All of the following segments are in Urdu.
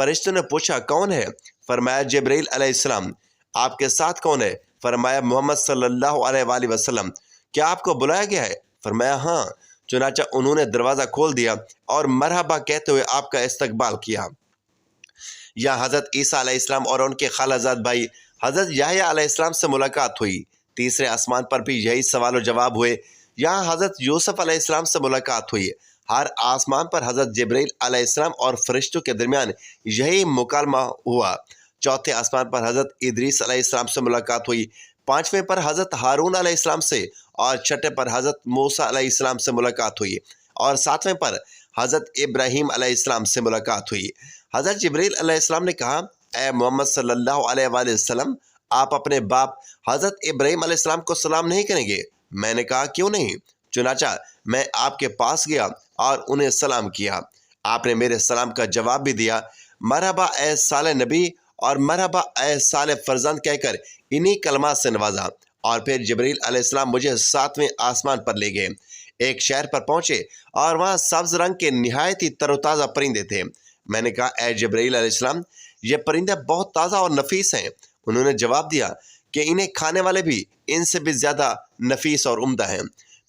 فرشتوں نے پوچھا کون ہے؟ فرمایا جبرائیل علیہ السلام۔ آپ کے ساتھ کون ہے؟ فرمایا محمد صلی اللہ علیہ وآلہ وسلم۔ کیا آپ کو بلایا گیا ہے؟ فرمایا ہاں۔ چنانچہ انہوں نے دروازہ کھول دیا اور مرحبا کہتے ہوئے آپ کا استقبال کیا۔ یہاں حضرت عیسیٰ علیہ السلام اور ان کے خالہ زاد بھائی حضرت یحییٰ علیہ السلام سے ملاقات ہوئی۔ تیسرے آسمان پر بھی یہی سوال و جواب ہوئے۔ یہاں حضرت یوسف علیہ السلام سے ملاقات ہوئی۔ ہر آسمان پر حضرت جبرائیل علیہ السلام اور فرشتوں کے درمیان یہی مکالمہ ہوا۔ چوتھے آسمان پر حضرت ادریس علیہ السلام سے ملاقات ہوئی۔ پانچویں پر حضرت ہارون علیہ السلام سے اور چھٹے پر حضرت موسیٰ علیہ السلام سے ملاقات ہوئی اور ساتویں پر حضرت ابراہیم علیہ السلام سے ملاقات ہوئی۔ حضرت جبرائیل علیہ السلام نے کہا اے محمد صلی اللہ علیہ وآلہ وسلم، آپ اپنے باپ حضرت ابراہیم علیہ السلام کو سلام نہیں کریں گے؟ میں نے کہا کیوں نہیں؟ چنانچہ میں آپ کے پاس گیا اور انہیں سلام کیا۔ آپ نے میرے سلام کا جواب بھی دیا۔ مرحبا اے صالح نبی اور مرحبا اے صالح فرزند کہہ کر انہی کلمات سے نوازا، اور پھر جبرائیل علیہ السلام مجھے ساتویں آسمان پر لے گئے۔ ایک شہر پر پہنچے اور وہاں سبز رنگ کے نہایت ہی تر و تازہ پرندے تھے۔ میں نے کہا اے جبرائیل علیہ السلام، یہ پرندے بہت تازہ اور نفیس ہیں۔ انہوں نے جواب دیا کہ انہیں کھانے والے بھی ان سے بھی زیادہ نفیس اور عمدہ ہیں۔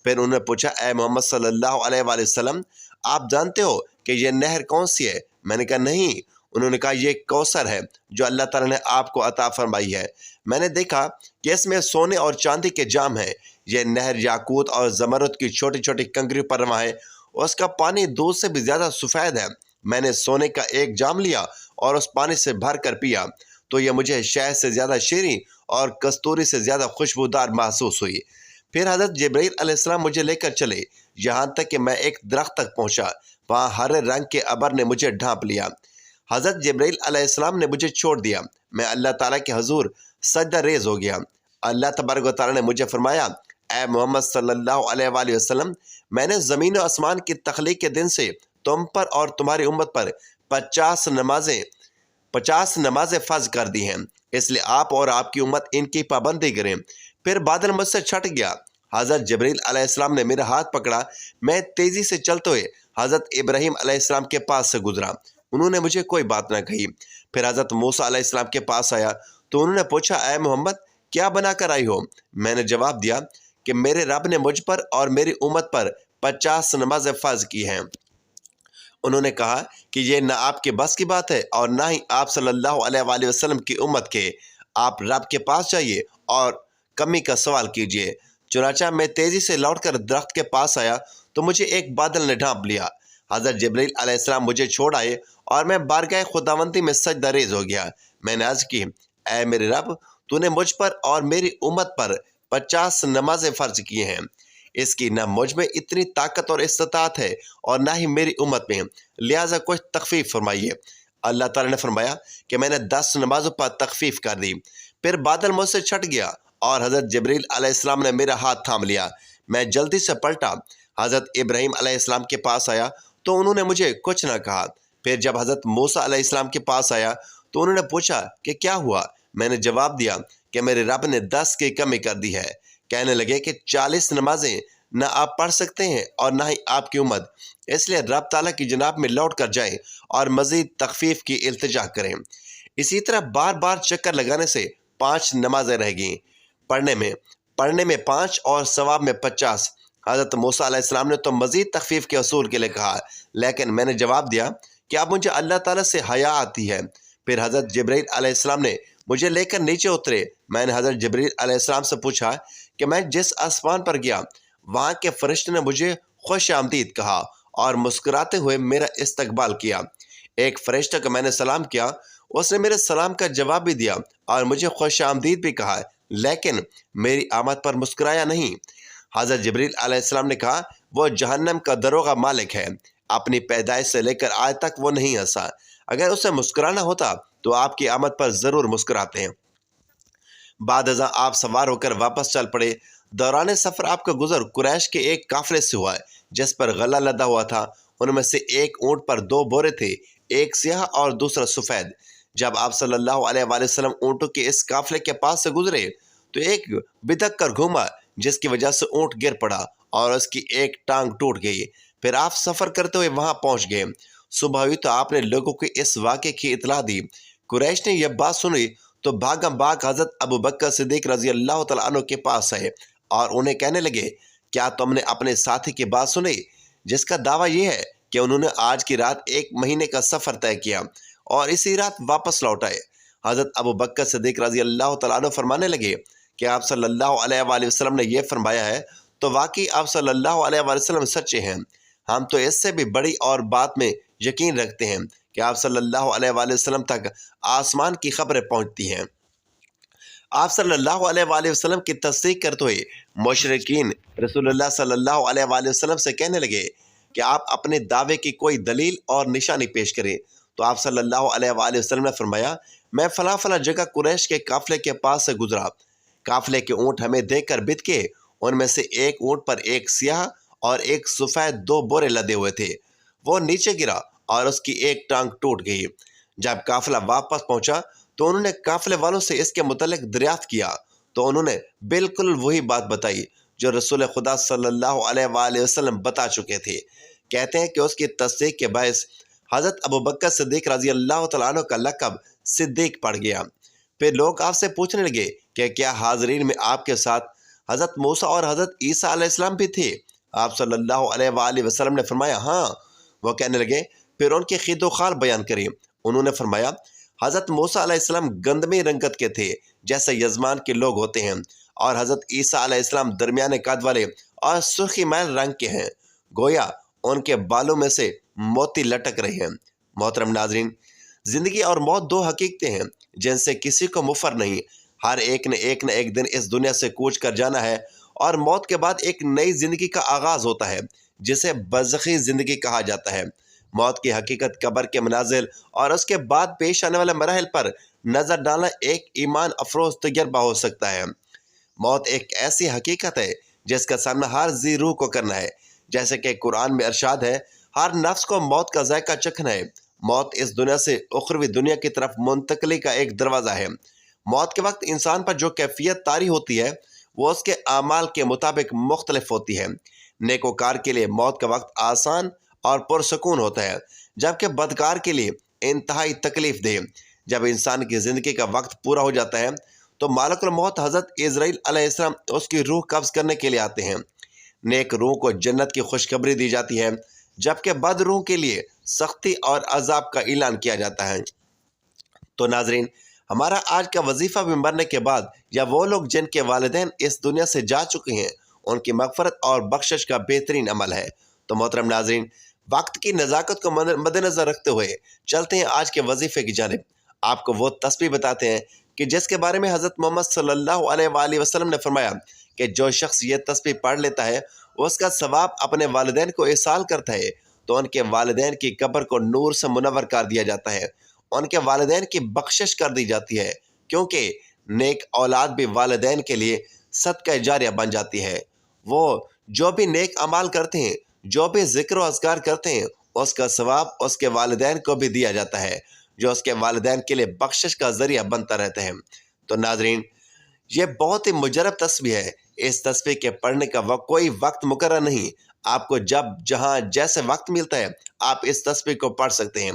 پھر انہوں نے پوچھا اے محمد صلی اللہ علیہ وآلہ وسلم، آپ جانتے ہو کہ یہ نہر کون سی ہے؟ میں نے کہا نہیں۔ انہوں نے کہا یہ کوثر ہے جو اللہ تعالیٰ نے آپ کو عطا فرمائی ہے۔ میں نے دیکھا کہ اس میں سونے اور چاندی کے جام ہیں۔ یہ نہر یاقوت اور زمرد کی چھوٹی چھوٹی کنکریوں پر رواں ہے۔ اس کا پانی دودھ سے بھی زیادہ سفید ہے۔ میں نے سونے کا ایک جام لیا اور اس پانی سے بھر کر پیا تو یہ مجھے شہد سے زیادہ شیریں اور کستوری سے زیادہ خوشبودار محسوس ہوئی۔ پھر حضرت جبرائیل علیہ السلام مجھے لے کر چلے یہاں تک کہ میں ایک درخت تک پہنچا۔ وہاں ہرے رنگ کے ابر نے مجھے ڈھانپ لیا۔ حضرت جبرائیل علیہ السلام نے مجھے چھوڑ دیا۔ میں اللہ تعالیٰ کے حضور سجدہ ریز ہو گیا۔ اللہ تبارک و تعالیٰ نے مجھے فرمایا اے محمد صلی اللہ علیہ وآلہ وسلم، میں نے زمین و آسمان کی تخلیق کے دن سے تم پر اور تمہاری امت پر 50 نمازیں فرض کر دی ہیں، اس لیے آپ اور آپ کی امت ان کی پابندی کریں۔ پھر بادل مجھ سے چھٹ گیا۔ حضرت جبرائیل علیہ السلام نے میرا ہاتھ پکڑا۔ میں تیزی سے چلتے ہوئے حضرت ابراہیم علیہ السلام کے پاس سے گزرا۔ انہوں نے مجھے کوئی بات نہ کہی۔ پھر حضرت موسیٰ علیہ السلام کے پاس آیا تو انہوں نے پوچھا اے محمد، کیا بنا کر آئی ہو؟ میں نے جواب دیا کہ میرے رب نے مجھ پر اور میری امت پر 50 نمازیں فرض کی ہیں۔ انہوں نے کہا کہ یہ نہ آپ کے بس کی بات ہے اور نہ ہی آپ صلی اللہ علیہ وآلہ وسلم کی امت کے۔ آپ رب کے پاس جائیے اور کمی کا سوال کیجیے۔ چنانچہ میں تیزی سے لوٹ کر درخت کے پاس آیا تو مجھے ایک بادل نے ڈھانپ لیا۔ حضرت جبرائیل علیہ السلام مجھے چھوڑ آئے اور میں بارگاہ خداوندی میں سجدہ ریز ہو گیا۔ میں نے عرض کی اے میرے رب، تو نے مجھ پر اور میری امت پر 50 نمازیں فرض کی ہیں۔ اس کی نہ مجھ میں اتنی طاقت اور استطاعت ہے اور نہ ہی میری امت میں، لہٰذا کچھ تخفیف فرمائیے۔ اللہ تعالیٰ نے فرمایا کہ میں نے 10 نمازوں پر تخفیف کر دی۔ پھر بادل مجھ سے چھٹ گیا اور حضرت جبرائیل علیہ السلام نے میرا ہاتھ تھام لیا۔ میں جلدی سے پلٹا، حضرت ابراہیم علیہ السلام کے پاس آیا تو انہوں نے مجھے کچھ نہ کہا۔ پھر جب حضرت موسیٰ علیہ السلام کے پاس آیا تو انہوں نے پوچھا کہ کیا ہوا؟ میں نے جواب دیا کہ میرے رب نے 10 کی کمی کر دی ہے۔ کہنے لگے کہ 40 نمازیں نہ آپ پڑھ سکتے ہیں اور نہ ہی آپ کی امت، اس لیے رب تعالیٰ کی جناب میں لوٹ کر جائیں اور مزید تخفیف کی التجا کریں۔ اسی طرح بار بار چکر لگانے سے 5 نمازیں رہ گئیں۔ پڑھنے میں 5 اور ثواب میں 50۔ حضرت موسیٰ علیہ السلام نے تو مزید تخفیف کے اصول کے لیے کہا، لیکن میں نے جواب دیا کہ اب مجھے اللہ تعالیٰ سے حیا آتی ہے۔ پھر حضرت جبرائیل علیہ السلام نے مجھے لے کر نیچے اترے۔ میں نے حضرت جبرائیل علیہ السلام سے پوچھا کہ میں جس آسمان پر گیا وہاں کے فرشتے نے مجھے خوش آمدید کہا اور مسکراتے ہوئے میرا استقبال کیا۔ ایک فرشتہ کو میں نے سلام کیا، اس نے میرے سلام کا جواب بھی دیا اور مجھے خوش آمدید بھی کہا، لیکن میری آمد پر مسکرایا نہیں۔ حضرت جبرائیل علیہ السلام نے کہا وہ جہنم کا دروغہ مالک ہے، اپنی پیدائش سے لے کر آج تک وہ نہیں ہنسا۔ اگر اسے مسکرانا ہوتا تو آپ کی آمد پر ضرور مسکراتے ہیں۔ بعد ازاں آپ سوار ہو کر واپس چل پڑے۔ دوران سفر آپ کا گزر قریش کے ایک قافلے سے ہوا جس پر غلہ لدا ہوا تھا۔ ان میں سے ایک اونٹ پر 2 بورے تھے، ایک سیاہ اور دوسرا سفید۔ جب آپ صلی اللہ علیہ وآلہ وسلم اونٹوں کے اس قافلے کے پاس سے گزرے تو ایک بدک کر گھوما جس کی وجہ سے اونٹ گر پڑا اور اس کی ایک ٹانگ ٹوٹ گئی۔ پھر آپ سفر کرتے ہوئے وہاں پہنچ گئے صبح ہوئی تو آپ نے لوگوں کو اس واقعے کی اطلاع دی۔ قریش نے یہ بات سنی تو بھاگم بھاگ حضرت ابو بکر صدیق رضی اللہ تعالیٰ عنہ کے پاس آئے اور انہیں کہنے لگے، کیا تم نے اپنے ساتھی کی بات سنی جس کا دعویٰ یہ ہے کہ انہوں نے آج کی رات 1 مہینے کا سفر طے کیا اور اسی رات واپس لوٹ آئے؟ حضرت ابو بکر صدیق رضی اللہ تعالیٰ عنہ فرمانے لگے کہ آپ صلی اللہ علیہ وآلہ وسلم نے یہ فرمایا ہے تو واقعی آپ صلی اللہ علیہ وآلہ وسلم سچے ہیں۔ ہم تو اس سے بھی بڑی اور بات میں یقین رکھتے ہیں کہ آپ صلی اللہ علیہ وآلہ وسلم تک آسمان کی خبریں پہنچتی ہیں۔ آپ صلی اللہ علیہ وآلہ وسلم کی تصدیق کرتے ہوئے مشرکین رسول اللہ صلی اللہ علیہ وآلہ وسلم سے کہنے لگے کہ آپ اپنے دعوے کی کوئی دلیل اور نشانی پیش کریں، تو آپ صلی اللہ علیہ وآلہ وسلم نے فرمایا، میں فلاں فلاں جگہ قریش کے قافلے کے پاس سے گزرا، قافلے کے اونٹ ہمیں دیکھ کر بت کے، ان میں سے ایک اونٹ پر ایک سیاہ اور ایک سفید 2 بورے لدے ہوئے تھے، وہ نیچے گرا اور اس کی ایک ٹانگ ٹوٹ گئی۔ جب قافلہ واپس پہنچا تو انہوں نے قافلے والوں سے اس کے متعلق دریافت کیا تو انہوں نے بالکل وہی بات بتائی جو رسول خدا صلی اللہ علیہ وآلہ وسلم بتا چکے تھے۔ کہتے ہیں کہ اس کی تصدیق کے باعث حضرت ابو بکر صدیق رضی اللہ تعالیٰ عنہ کا لقب صدیق پڑ گیا۔ پھر لوگ آپ سے پوچھنے لگے کہ کیا حاضرین میں آپ کے ساتھ حضرت موسیٰ اور حضرت عیسیٰ علیہ السلام بھی تھے؟ آپ صلی اللہ علیہ وآلہ وسلم نے فرمایا، ہاں۔ وہ کہنے لگے، پھر ان کے خید و خال بیان کریں۔ انہوں نے فرمایا، حضرت موسیٰ علیہ السلام گندمی رنگت کے تھے جیسے یزمان کے لوگ ہوتے ہیں، اور حضرت عیسیٰ علیہ السلام درمیانے قد والے اور سرخی میل رنگ کے ہیں، گویا ان کے بالوں میں سے موتی لٹک رہے ہیں۔ محترم ناظرین، زندگی اور موت 2 حقیقتیں ہیں جن سے کسی کو مفر نہیں۔ ہر ایک نے ایک نہ ایک دن اس دنیا سے کوچ کر جانا ہے، اور موت کے بعد ایک نئی زندگی کا آغاز ہوتا ہے جسے برزخی زندگی کہا جاتا ہے۔ موت کی حقیقت، قبر کے منازل اور اس کے بعد پیش آنے والے مراحل پر نظر ڈالنا ایک ایمان افروز تجربہ ہو سکتا ہے۔ موت ایک ایسی حقیقت ہے جس کا سامنا ہر ذی روح کو کرنا ہے، جیسے کہ قرآن میں ارشاد ہے، ہر نفس کو موت کا ذائقہ چکھنا ہے۔ موت اس دنیا سے اخروی دنیا کی طرف منتقلی کا ایک دروازہ ہے۔ موت کے وقت انسان پر جو کیفیت طاری ہوتی ہے وہ اس کے اعمال کے مطابق مختلف ہوتی ہے۔ نیکوکار کے لیے موت کا وقت آسان اور پرسکون ہوتا ہے، جبکہ بدکار کے لیے انتہائی تکلیف دہ۔ جب انسان کی زندگی کا وقت پورا ہو جاتا ہے تو ملک الموت حضرت عزرائیل علیہ السلام اس کی روح قبض کرنے کے لیے آتے ہیں۔ نیک روح کو جنت کی خوشخبری دی جاتی ہے، جبکہ بد روح کے لیے سختی اور عذاب کا اعلان کیا جاتا ہے۔ تو ناظرین، ہمارا آج کا وظیفہ بھی مرنے کے بعد یا وہ لوگ جن کے والدین اس دنیا سے جا چکے ہیں ان کی مغفرت اور بخشش کا بہترین عمل ہے۔ تو محترم ناظرین، وقت کی نزاکت کو مد نظر رکھتے ہوئے چلتے ہیں آج کے وظیفے کی جانب۔ آپ کو وہ تسبیح بتاتے ہیں کہ جس کے بارے میں حضرت محمد صلی اللہ علیہ وآلہ وسلم نے فرمایا کہ جو شخص یہ تسبیح پڑھ لیتا ہے اس کا ثواب اپنے والدین کو ایصال کرتا ہے تو ان کے والدین کی قبر کو نور سے منور کر دیا جاتا ہے، ان کے والدین کی بخشش کر دی جاتی ہے، کیونکہ نیک اولاد بھی والدین کے لیے صدقہ جاریہ بن جاتی ہے۔ وہ جو بھی نیک اعمال کرتے ہیں، جو بھی ذکر و اذکار کرتے ہیں، اس کا ثواب اس کے والدین کو بھی دیا جاتا ہے، جو اس کے والدین کے لیے بخشش کا ذریعہ بنتا رہتا ہے۔ تو ناظرین، یہ بہت ہی مجرب تسبیح ہے۔ اس تسبیح کے پڑھنے کا کوئی وقت مقرر نہیں، آپ کو جب جہاں جیسے وقت ملتا ہے آپ اس تسبیح کو پڑھ سکتے ہیں۔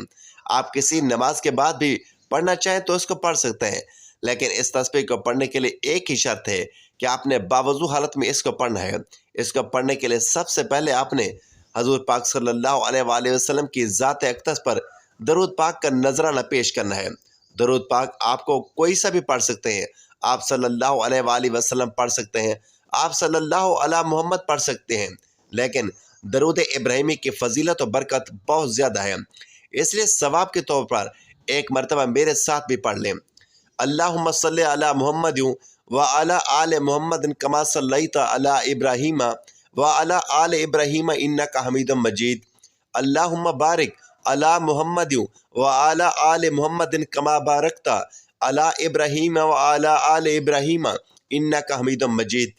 آپ کسی نماز کے بعد بھی پڑھنا چاہیں تو اس کو پڑھ سکتے ہیں، لیکن اس تسبیح کو پڑھنے کے لیے ایک ہی شرط ہے کہ آپ نے باوضو حالت میں اس کو پڑھنا ہے۔ اس کو پڑھنے کے لیے سب سے پہلے آپ نے حضور پاک صلی اللہ علیہ وآلہ وسلم کی ذات اقدس پر درود پاک کا نذرانہ پیش کرنا ہے۔ درود پاک آپ کو کوئی سا بھی پڑھ سکتے ہیں، آپ صلی اللہ علیہ وآلہ وسلم پڑھ سکتے ہیں، آپ صلی اللہ علیہ محمد پڑھ سکتے ہیں، لیکن درود ابراہیمی کی فضیلت و برکت بہت زیادہ ہے، اس لیے ثواب کے طور پر ایک مرتبہ میرے ساتھ بھی پڑھ لیں۔ اللہم صلی علی محمد وعلی آل محمد کما صلیت علی ابراہیم وعلی آل ابراہیم انک حمید مجید۔ اللہم بارک علی محمد وعلی آل محمد کما بارکت علی ابراہیم وعلی آل ابراہیم انک حمید مجید۔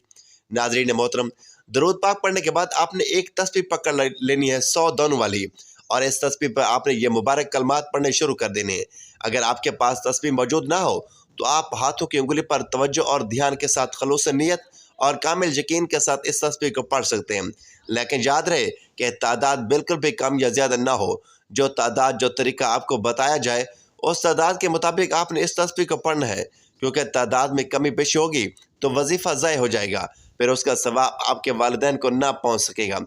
ناظرین محترم، درود پاک پڑھنے کے بعد آپ نے ایک تسبیح پکڑ لینی ہے 100 دانوں والی، اور اس تسبیح پر آپ نے یہ مبارک کلمات پڑھنے شروع کر دینے ہیں۔ اگر آپ کے پاس تسبیح موجود نہ ہو تو آپ ہاتھوں کی انگلی پر توجہ اور دھیان کے ساتھ خلوص نیت اور کامل یقین کے ساتھ اس تسبیح کو پڑھ سکتے ہیں، لیکن یاد رہے کہ تعداد بالکل بھی کم یا زیادہ نہ ہو۔ جو تعداد جو طریقہ آپ کو بتایا جائے اس تعداد کے مطابق آپ نے اس تسبیح کو پڑھنا ہے، کیونکہ تعداد میں کمی بیشی ہوگی تو وظیفہ ضائع ہو جائے گا، پھر اس کا ثواب آپ کے والدین کو نہ پہنچ سکے گا۔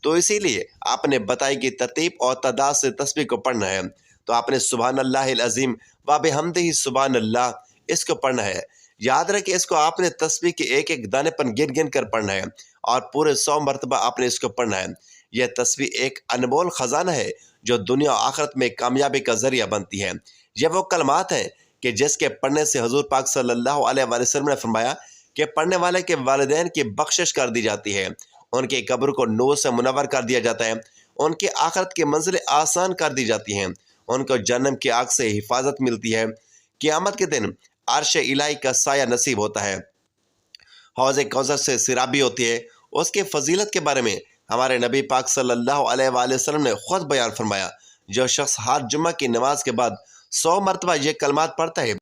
تو اسی لیے آپ نے بتائی گئی ترتیب اور تعداد سے تسبیح کو پڑھنا ہے۔ تو آپ نے سبحان اللہ العظیم و بحمدہ سبحان اللہ اس کو پڑھنا ہے۔ یاد رکھیں اس کو آپ نے تسبیح کے ایک ایک دانے پر گن گن کر پڑھنا ہے اور پورے 100 مرتبہ آپ نے اس کو پڑھنا ہے۔ یہ تسبیح ایک انمول خزانہ ہے جو دنیا و آخرت میں کامیابی کا ذریعہ بنتی ہے۔ یہ وہ کلمات ہیں کہ جس کے پڑھنے سے حضور پاک صلی اللہ علیہ وآلہ وسلم نے فرمایا کہ پڑھنے والے کے والدین کی بخشش کر دی جاتی ہے، ان کی قبر کو نور سے منور کر دیا جاتا ہے، ان کی آخرت کی منزلیں آسان کر دی جاتی ہیں، ان کو جہنم کی آگ سے حفاظت ملتی ہے، قیامت کے دن عرش الہی کا سایہ نصیب ہوتا ہے، حوض کوثر سے سیرابی ہوتی ہے۔ اس کی فضیلت کے بارے میں ہمارے نبی پاک صلی اللہ علیہ وآلہ وسلم نے خود بیان فرمایا، جو شخص ہر جمعہ کی نماز کے بعد 100 مرتبہ یہ کلمات پڑھتا ہے،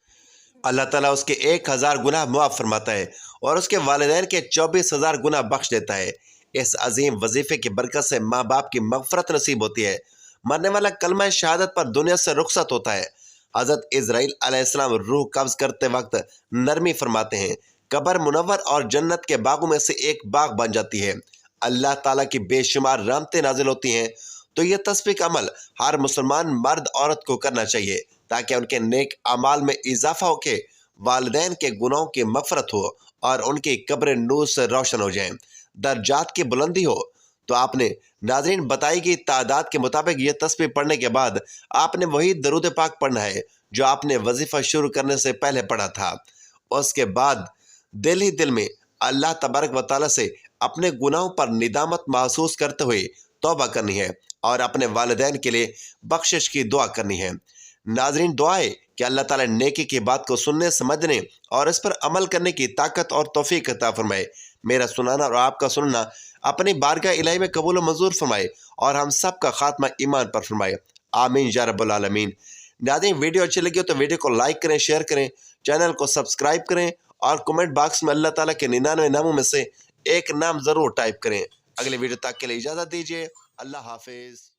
اللہ تعالیٰ اس کے 1000 گناہ معاف فرماتا ہے اور اس کے والدین کے 24,000 گناہ بخش دیتا ہے۔ اس عظیم وظیفے کی برکت سے ماں باپ کی مغفرت نصیب ہوتی ہے، مرنے والا کلمہ شہادت پر دنیا سے رخصت ہوتا ہے۔ حضرت اسرائیل علیہ السلام روح قبض کرتے وقت نرمی فرماتے ہیں، قبر منور اور جنت کے باغوں میں سے ایک باغ بن جاتی ہے، اللہ تعالیٰ کی بے شمار رحمتیں نازل ہوتی ہیں۔ تو یہ تسبیح کا عمل ہر مسلمان مرد عورت کو کرنا چاہیے تاکہ ان کے نیک اعمال میں اضافہ ہو کے والدین کے گناہوں کی مغفرت ہو اور ان کی قبریں نور سے روشن ہو جائیں، درجات کی بلندی ہو۔ تو آپ نے ناظرین بتائی گئی تعداد کے مطابق یہ تسبیح پڑھنے کے بعد آپ نے وہی درود پاک پڑھنا ہے جو آپ نے وظیفہ شروع کرنے سے پہلے پڑھا تھا۔ اس کے بعد دل ہی دل میں اللہ تبارک و تعالیٰ سے اپنے گناہوں پر ندامت محسوس کرتے ہوئے توبہ کرنی ہے اور اپنے والدین کے لیے بخشش کی دعا کرنی ہے۔ ناظرین دعا ہے کہ اللہ تعالیٰ نیکی کی بات کو سننے سمجھنے اور اس پر عمل کرنے کی طاقت اور توفیق عطا فرمائے۔ میرا سنانا اور آپ کا سننا اپنی بارگاہ الہی میں قبول و منظور فرمائے اور ہم سب کا خاتمہ ایمان پر فرمائے، آمین یا رب العالمین۔ ناظرین ویڈیو اچھی لگی ہو تو ویڈیو کو لائک کریں، شیئر کریں، چینل کو سبسکرائب کریں اور کمنٹ باکس میں اللہ تعالیٰ کے 99 ناموں میں سے ایک نام ضرور ٹائپ کریں۔ اگلے ویڈیو تک کے لیے اجازت دیجیے، اللہ حافظ۔